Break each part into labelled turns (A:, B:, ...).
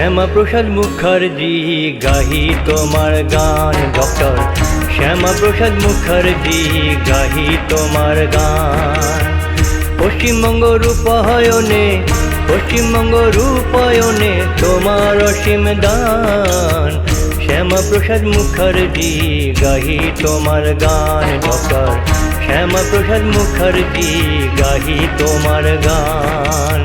A: শ্যামাপ্রসাদ মুখার্জি গাহি তোমার গান। ডক্টর শ্যামাপ্রসাদ মুখার্জি গাহি তোমার গান। পশ্চিমবঙ্গ রূপায়ণে, পশ্চিমবঙ্গ রূপায়ণে তোমার অসীম দান। শ্যামাপ্রসাদ মুখার্জি গাহি তোমার গান। ডক্টর শ্যামাপ্রসাদ মুখার্জি গাহি তোমার গান।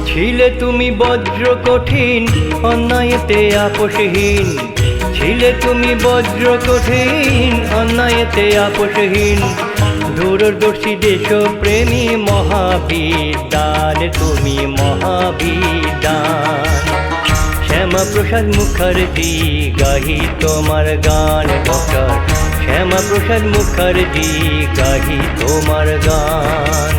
A: ছিলে তুমি বজ্র কঠিন, অন্যায়তে আপোষহীন। ছিলে তুমি বজ্র কঠিন, অন্যায়তে আপোষহীন। দূরদর্শী দেশপ্রেমী মহাবীর দান, তুমি মহাবীর দান। শ্যামাপ্রসাদ মুখার্জি গাহি তোমার গান। ডক্টর শ্যামাপ্রসাদ মুখার্জি গাহি তোমার গান।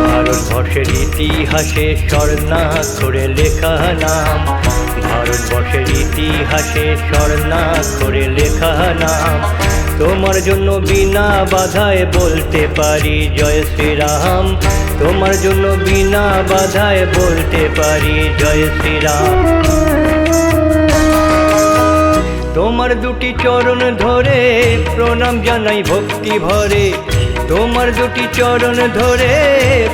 A: ভারতবর্ষের ইতিহাসে স্বর্ণাক্ষরে লেখা নাম। ভারতবর্ষের ইতিহাসে স্বর্ণাক্ষরে লেখা নাম। তোমার জন্য বিনা বাধায় বলতে পারি জয় শ্রীরাম। তোমার জন্য বিনা বাধায় বলতে পারি জয় শ্রীরাম। তোমার দুটি চরণ ধরে প্রণাম জানাই ভক্তি ভরে। তোমার দুটি চরণ ধরে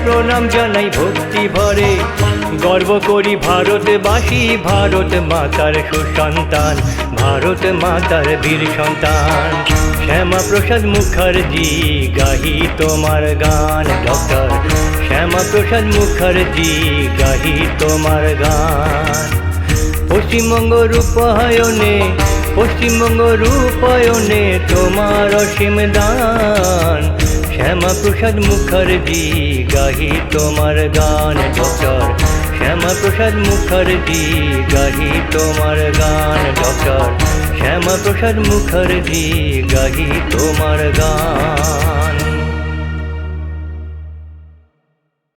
A: প্রণাম জানাই ভক্তি ভরে। গর্ব করি ভারতবাসী, ভারত মাতার সুসন্তান, ভারত মাতার বীর সন্তান। শ্যামাপ্রসাদ মুখার্জি গাহি তোমার গান। ডক্টর শ্যামাপ্রসাদ মুখার্জি গাহি তোমার গান। পশ্চিমবঙ্গ রূপায়ণে, পশ্চিমবঙ্গ রূপায়ণে তোমার অসীম দান। শ্যামাপ্রসাদ মুখার্জি গাহি তোমার গান। ডক্টর শ্যামাপ্রসাদ মুখার্জি গাহি তোমার গান। ডক্টর শ্যামাপ্রসাদ মুখার্জি গাহি তোমার গান।